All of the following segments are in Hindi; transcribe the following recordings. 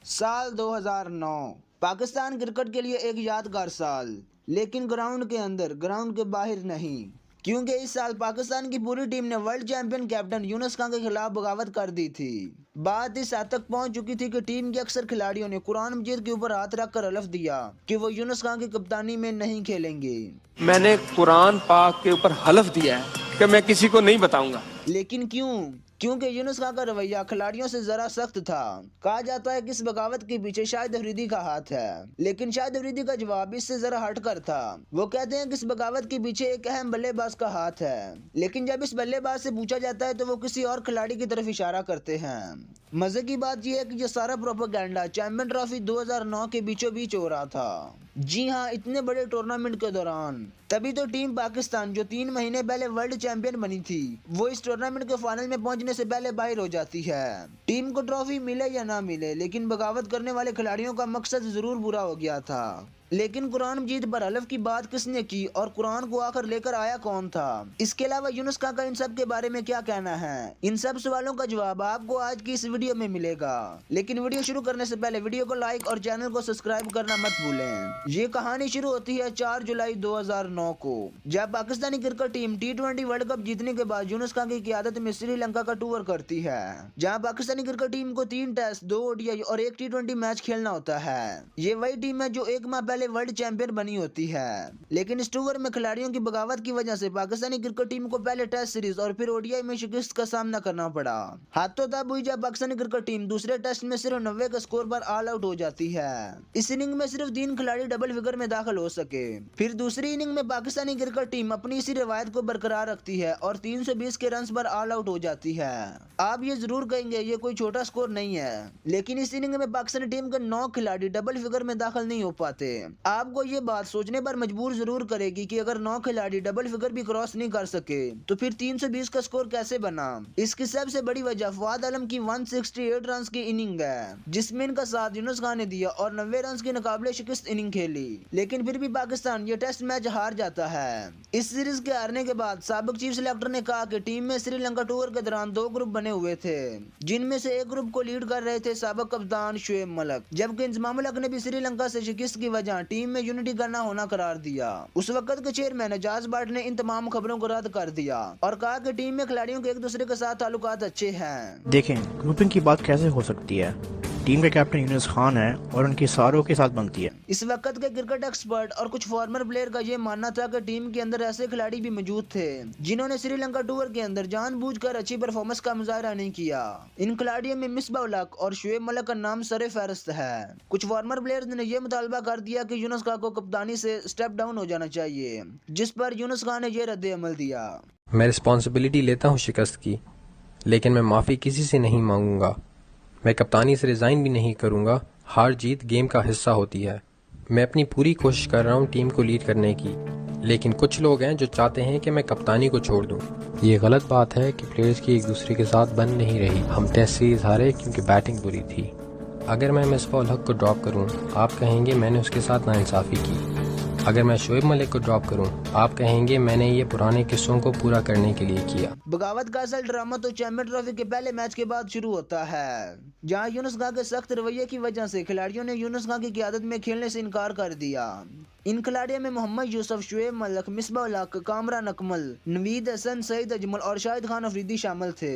साल 2009 पाकिस्तान क्रिकेट के लिए एक यादगार साल, लेकिन ग्राउंड के अंदर, ग्राउंड के बाहर नहीं। क्योंकि इस साल पाकिस्तान की पूरी टीम ने world champion captain Yunus Khan के खिलाफ बगावत कर दी थी। बात इस हद तक पहुंच चुकी थी कि टीम के अक्सर खिलाड़ियों ने कुरान मजीद के ऊपर हाथ रखकर हलफ दिया कि वो यूनुस खान की कप्तानी में नहीं खेलेंगे। मैंने कुरान पाक के ऊपर हलफ दिया है कि मैं किसी को नहीं बताऊंगा। लेकिन क्यों? क्योंकि यूनुस खान का रवैया खिलाड़ियों से जरा सख्त था। कहा जाता है कि इस बगावत के पीछे शाहिद अफरीदी का हाथ है, लेकिन शाहिद अफरीदी का जवाब इससे जरा हटकर था। वो कहते हैं कि इस बगावत के पीछे एक अहम बल्लेबाज का हाथ है, लेकिन जब इस बल्लेबाज से पूछा जाता है तो वो किसी और खिलाड़ी की तरफ इशारा करते हैं। मजे की बात यह है कि ये सारा प्रोपेगेंडा चैंपियन ट्रॉफी 2009 के बीचों बीच हो रहा था। जी हाँ, इतने बड़े टूर्नामेंट के दौरान। तभी तो टीम पाकिस्तान, जो 3 महीने पहले वर्ल्ड चैंपियन बनी थी, वो इस टूर्नामेंट के फाइनल में पहुंचने से पहले बाहर हो जाती है। टीम को ट्रॉफी मिले या ना मिले, लेकिन बगावत करने वाले खिलाड़ियों का मकसद जरूर बुरा हो गया था। लेकिन कुरान मजीद पर हलफ की बात किसने की और कुरान को आकर लेकर आया कौन था? इसके अलावा यूनुस खान का इन सब के बारे में क्या कहना है? इन सब सवालों का जवाब आपको आज की इस वीडियो में मिलेगा। लेकिन वीडियो शुरू करने से पहले वीडियो को लाइक और चैनल को सब्सक्राइब करना मत भूलें। ये कहानी शुरू होती है 4 जुलाई 2009 को, जब Pakistani cricket team T20 world cup जीतने के बाद यूनुस खान की क़ियादत में श्रीलंका का टूर करती है, जहां पाकिस्तानी क्रिकेट टीम को 3 टेस्ट, 2 ODI और 1 T20 मैच खेलना होता है। ये वही टीम है जो 1 माह पहले वर्ल्ड चैंपियन बनी होती है। लेकिन इस टूर में खिलाड़ियों की बगावत की वजह से पाकिस्तानी क्रिकेट टीम को पहले टेस्ट सीरीज और फिर ODI में शिकस्त का सामना करना पड़ा। हाथों तब हुई जब पाकिस्तानी क्रिकेट टीम दूसरे टेस्ट में सिर्फ 90 के स्कोर पर ऑल आउट हो जाती है। इस इनिंग में सिर्फ 3 खिलाड़ी डबल फिगर में दाखिल हो सके। फिर दूसरी इनिंग में पाकिस्तानी क्रिकेट टीम अपनी इसी रवायत को बरकरार रखती है और 320 के रन पर ऑल आउट हो जाती है। आप ये जरूर कहेंगे ये कोई छोटा स्कोर नहीं है, लेकिन इस इनिंग में पाकिस्तानी टीम के 9 खिलाड़ी डबल फिगर में दाखिल नहीं हो पाते। आपको ये बात सोचने पर मजबूर जरूर करेगी कि अगर 9 खिलाड़ी डबल फिगर भी क्रॉस नहीं कर सके तो फिर 320 का स्कोर कैसे बना? इसकी सबसे बड़ी वजह फवाद आलम की 168 रन की इनिंग है, जिसमें इनका साथ यूनुस खान ने दिया और 90 रन की नाकाबिले शिकस्त इनिंग खेली। लेकिन फिर भी पाकिस्तान ये टेस्ट मैच हार जाता है। इस सीरीज के हारने के बाद साबिक चीफ सिलेक्टर ने कहा कि टीम में श्रीलंका टूर के दौरान 2 ग्रुप बने हुए थे, जिनमें से एक ग्रुप को लीड कर रहे थे साबिक कप्तान शुएब मलिक, जबकि इंजमाम उल हक ने भी श्रीलंका से शिकस्त की वजह टीम में यूनिटी करना होना करार दिया। उस वक्त के चेयरमैन एजाज बट ने इन तमाम खबरों को रद्द कर दिया और कहा कि टीम में खिलाड़ियों के एक दूसरे के साथ ताल्लुकात अच्छे हैं। देखें, ग्रुपिंग की बात कैसे हो सकती है? टीम के कैप्टन यूनुस खान है और उनकी सारों के साथ बनती है। इस वक्त के क्रिकेट एक्सपर्ट और कुछ फॉर्मर प्लेयर का ये मानना था कि टीम के अंदर ऐसे खिलाड़ी भी मौजूद थे जिन्होंने श्रीलंका टूर के अंदर जानबूझकर अच्छी परफॉर्मेंस का मुजाहरा नहीं किया। इन खिलाड़ियों में मिसबाह उल हक और शुएब मलिक का नाम सरे फहरिस्त है। कुछ फॉर्मर प्लेयर्स ने यह मुतालबा कर दिया कि यूनुस खान को कप्तानी से स्टेप डाउन हो जाना चाहिए, जिस पर यूनुस खान ने यह रद्द अमल दिया। मैं रिस्पॉन्सिबिलिटी लेता हूँ शिकस्त की, लेकिन मैं माफ़ी किसी से नहीं मांगूंगा। मैं कप्तानी से रिज़ाइन भी नहीं करूंगा। हार जीत गेम का हिस्सा होती है। मैं अपनी पूरी कोशिश कर रहा हूँ टीम को लीड करने की, लेकिन कुछ लोग हैं जो चाहते हैं कि मैं कप्तानी को छोड़ दूँ। ये गलत बात है कि प्लेयर्स की एक दूसरे के साथ बन नहीं रही। हम टेस्ट सीरीज हारे क्योंकि बैटिंग बुरी थी। अगर मैं मिसबाह उल हक को ड्रॉप करूँ, आप कहेंगे मैंने उसके साथ नाइंसाफ़ी की। अगर मैं शुएब मलिक को ड्रॉप करूं, आप कहेंगे मैंने ये पुराने किस्सों को पूरा करने के लिए किया। बगावत का असल ड्रामा तो चैंपियन ट्रॉफी के पहले मैच के बाद शुरू होता है, जहां यूनुस खान के सख्त रवैये की वजह से खिलाड़ियों ने यूनुस खान की क़ियादत में खेलने से इनकार कर दिया। इन खिलाड़ियों में मोहम्मद यूसुफ, शुएब मलिक, मिसबाह उल हक, कामरान अकमल, नवीद हसन, सईद अजमल और शाहिद खान अफरीदी शामिल थे।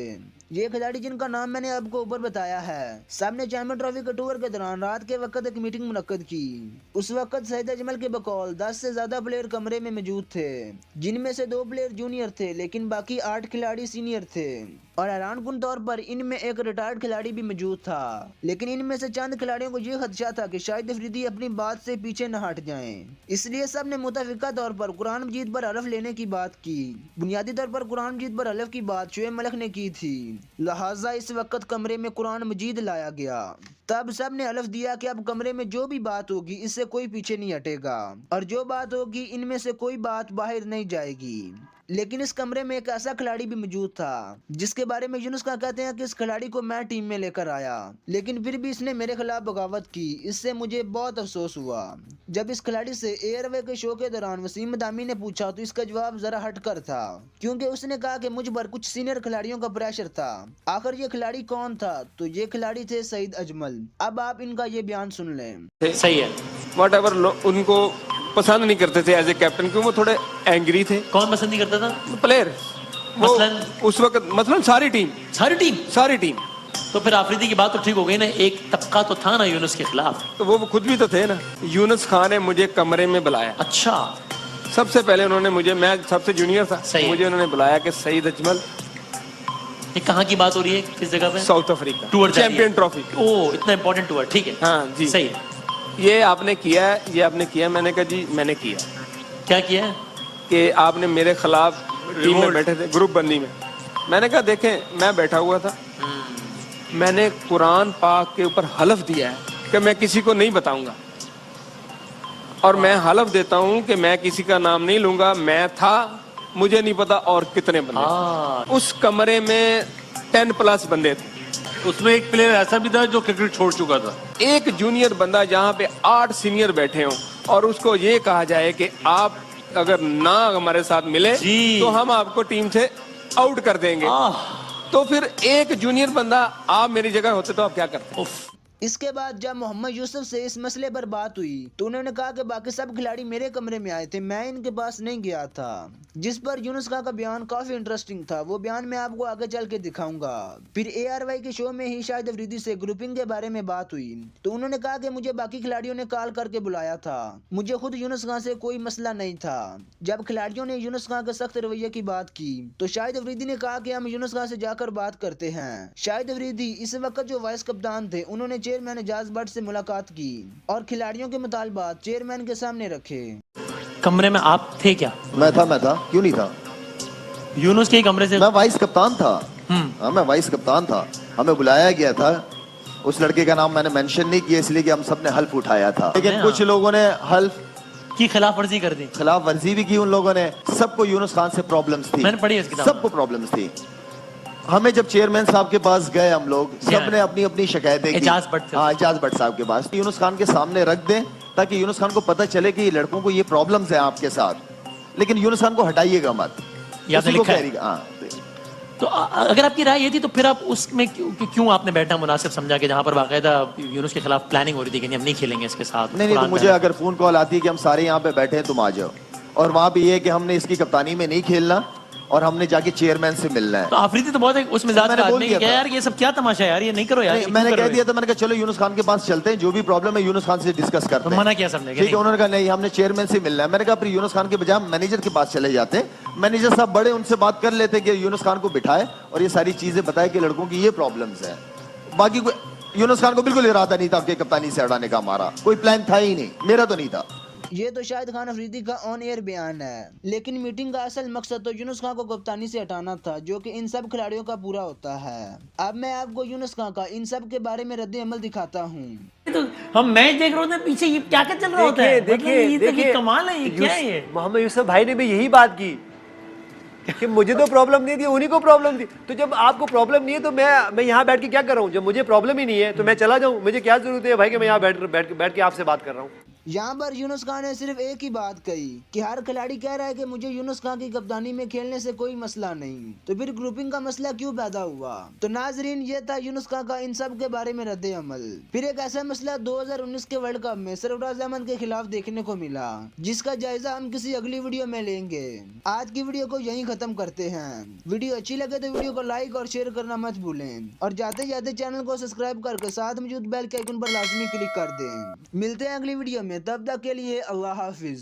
ये खिलाड़ी जिनका नाम मैंने आपको ऊपर बताया है, सब ने चैंपियन ट्रॉफी के टूर के दौरान रात के वक्त एक मीटिंग मुनक्कद की। उस वक्त सईद अजमल के बकौल 10 से ज्यादा प्लेयर कमरे में मौजूद थे, जिनमें से 2 प्लेयर जूनियर थे, लेकिन बाकी 8 खिलाड़ी सीनियर थे। और हैरानकुन तौर पर इनमें एक रिटायर्ड खिलाड़ी भी मौजूद था। लेकिन इनमें से चंद खिलाड़ियों को यह खदशा था कि शायद अफरीदी अपनी बात से पीछे न हट जाएं, इसलिए सब ने मुतफिका तौर पर कुरान मजीद पर हलफ लेने की बात की। बुनियादी तौर पर कुरान मजीद पर हलफ की बात शुएब मलिक ने की थी, लिहाजा इस वक्त कमरे में कुरान मजीद लाया गया। तब सब ने हलफ दिया कि अब कमरे में जो भी बात होगी इससे कोई पीछे नहीं हटेगा और जो बात होगी इनमें से कोई बात बाहर नहीं जाएगी। लेकिन इस कमरे में एक ऐसा खिलाड़ी भी मौजूद था जिसके बारे में यूनुस खान कहते हैं कि इस खिलाड़ी को मैं टीम में लेकर आया, लेकिन फिर भी इसने मेरे खिलाफ बगावत की। इससे मुझे बहुत अफसोस हुआ। जब इस खिलाड़ी से एयरवे के शो के दौरान वसीम मदामी ने पूछा तो इसका जवाब जरा हटकर था, क्योंकि उसने कहा कि मुझ पर कुछ सीनियर खिलाड़ियों का प्रेशर था। आखिर ये खिलाड़ी कौन था? तो ये खिलाड़ी थे सईद अजमल। अब आप इनका ये बयान सुन लें। सही है, वट उनको पसंद नहीं करते थे एज ए कैप्टन, क्यों? वो थोड़े एंग्री थे। कौन पसंद नहीं करता था? प्लेयर मसलन उस वक्त, मतलब सारी टीम। तो फिर आफरीदी की बात तो ठीक हो गई ना, एक तबका तो था ना यूनुस के खिलाफ। तो वो खुद भी तो थे ना। यूनुस खान ने मुझे कमरे में बुलाया। अच्छा, सबसे पहले उन्होंने मुझे, मैं सबसे जूनियर था, मुझे उन्होंने बुलाया कि सईद अजमल। ये कहाँ की बात हो रही है, किस जगह पे? South Africa tour, champion trophy. ओ, इतना इंपॉर्टेंट टूर, ठीक है। हाँ जी, सही। ये आपने किया है, ये आपने किया। मैंने कहा जी मैंने किया। क्या किया है? कि आपने मेरे खिलाफ टीम में बैठे थे, ग्रुप बंदी में। मैंने कहा देखें, मैं बैठा हुआ था, मैंने कुरान पाक के ऊपर हलफ दिया है कि मैं किसी को नहीं बताऊंगा, और मैं हलफ देता हूं कि मैं किसी का नाम नहीं लूंगा। मैं था, मुझे नहीं पता और कितने बंदे। उस कमरे में 10+ बंदे थे। उसमें एक प्लेयर ऐसा भी था जो क्रिकेट छोड़ चुका था। एक जूनियर बंदा जहां पे 8 सीनियर बैठे हों और उसको ये कहा जाए कि आप अगर ना हमारे साथ मिले तो हम आपको टीम से आउट कर देंगे। तो फिर एक जूनियर बंदा, आप मेरी जगह होते तो आप क्या करते? इसके बाद जब मोहम्मद यूसुफ से इस मसले पर बात हुई तो उन्होंने कहा कि बाकी सब खिलाड़ी मेरे कमरे में आए थे, मैं इनके पास नहीं गया था। जिस पर यूनुस खान का बयान काफी इंटरेस्टिंग था। वो बयान मैं आपको आगे चल के दिखाऊंगा। फिर ARY के शो में ही शाहिद अफरीदी से ग्रुपिंग के बारे में बात हुई तो उन्होंने कहा कि मुझे बाकी खिलाड़ियों ने कॉल करके बुलाया था, मुझे खुद यूनुस खान से कोई मसला नहीं था। जब खिलाड़ियों ने यूनुस खान के सख्त रवैये की बात की तो शाहिद अफरीदी ने कहा कि हम यूनुस खान से जाकर बात करते हैं। शाहिद अफरीदी इस वक्त जो वाइस कप्तान थे, उन्होंने चेयरमैन एजाज भट्ट से मुलाकात की और खिलाड़ियों के मुतालबात चेयरमैन के सामने रखे। कमरे में आप थे क्या? मैं था, क्यों नहीं था? यूनुस के कमरे से? मैं वाइस कप्तान था। हाँ, मैं वाइस कप्तान था। हमें बुलाया गया था। उस लड़के का नाम मैंने मेंशन नहीं किया इसलिए कि हम सब ने हल्फ उठाया था, लेकिन कुछ लोगों ने हल्फ की खिलाफ वर्जी कर दी। खिलाफ वर्जी भी की उन लोगों ने। सबको यूनुस खान से प्रॉब्लम्स थी, मैंने पढ़ी इसकी, सबको प्रॉब्लम्स थी। हमें जब चेयरमैन साहब के पास गए, हम लोग सबने अपनी अपनी शिकायतें की। एजाज भट्ट। हाँ, एजाज भट्ट साहब के पास। यूनुस खान के सामने रख दें ताकि यूनुस खान को पता चले कि लड़कों को ये प्रॉब्लम्स हैं आपके साथ, लेकिन यूनुस खान को हटाइएगा मत। तो अगर आपकी राय ये थी तो फिर आप उसमें क्यों आपने बैठना मुनासिब समझा कि जहाँ पर बाकायदा यूनुस के खिलाफ प्लानिंग हो रही थी कि हम नहीं खेलेंगे इसके साथ? नहीं, तो मुझे अगर फोन कॉल आती है कि हम सारे यहाँ पे बैठे हैं, तुम आ जाओ, और वहाँ पे ये है कि हमने इसकी कप्तानी में नहीं खेलना और हमने जाके चेयरमैन से मिलना है। तो आफरीदी तो बहुत उस मिजाज का आदमी है यार, ये सब क्या तमाशा है यार, ये नहीं करो यार। मैंने कह दिया था, मैंने कहा चलो यूनुस खान के पास चलते हैं, जो भी प्रॉब्लम है यूनुस खान से डिस्कस करते हैं। मना किया सबने? ठीक है, उन्होंने कहा नहीं, हमने चेयरमैन से मिलना है। मैंने कहा फिर यूनुस खान के बजाय मैनेजर के पास चले जाते हैं, मैनेजर साहब बड़े, उनसे बात कर लेते कि यूनुस खान को बिठाए और ये सारी चीजें बताए कि लड़कों की ये प्रॉब्लम्स है। बाकी कोई यूनुस खान को बिल्कुल इरादा नहीं था आपके कप्तानी से हटाने का, हमारा कोई प्लान था ही नहीं, मेरा तो नहीं था। ये तो शाहिद खान अफरीदी का ऑन एयर बयान है, लेकिन मीटिंग का असल मकसद तो यूनुस खान को कप्तानी से हटाना था, जो कि इन सब खिलाड़ियों का पूरा होता है। अब मैं आपको यूनुस खान का इन सब के बारे में रद्द अमल दिखाता हूँ। तो हम मैच देख रहे होते हैं, पीछे ये क्या क्या चल रहा होता है? देखिए कमाल है, ये क्या है ये? मोहम्मद यूसुफ भाई ने भी यही बात की कि मुझे तो प्रॉब्लम नहीं थी, उन्हीं को प्रॉब्लम थी। तो जब आपको प्रॉब्लम नहीं है तो मैं यहाँ बैठ के क्या कर रहा हूँ? जब मुझे प्रॉब्लम ही नहीं है तो मैं चला जाऊँ, मुझे क्या जरूरत है भाई कि मैं यहाँ बैठ के आपसे बात कर रहा हूँ। यहाँ पर यूनुस खान ने सिर्फ एक ही बात कही कि हर खिलाड़ी कह रहा है कि मुझे यूनुस खान की कप्तानी में खेलने से कोई मसला नहीं, तो फिर ग्रुपिंग का मसला क्यों पैदा हुआ? तो नाजरीन, ये था यूनुस खान का इन सब के बारे में रद्द अमल। फिर एक ऐसा मसला 2019 के वर्ल्ड कप में सरफराज अहमद के खिलाफ देखने को मिला, जिसका जायजा हम किसी अगली वीडियो में लेंगे। आज की वीडियो को यहीं खत्म करते हैं। वीडियो अच्छी लगे तो वीडियो को लाइक और शेयर करना मत भूलें, और जाते जाते चैनल को सब्सक्राइब करके साथ मौजूद बेल के आइकन पर लाजमी क्लिक कर दें। मिलते हैं अगली वीडियो में, तब तक के लिए अल्लाह हाफिज।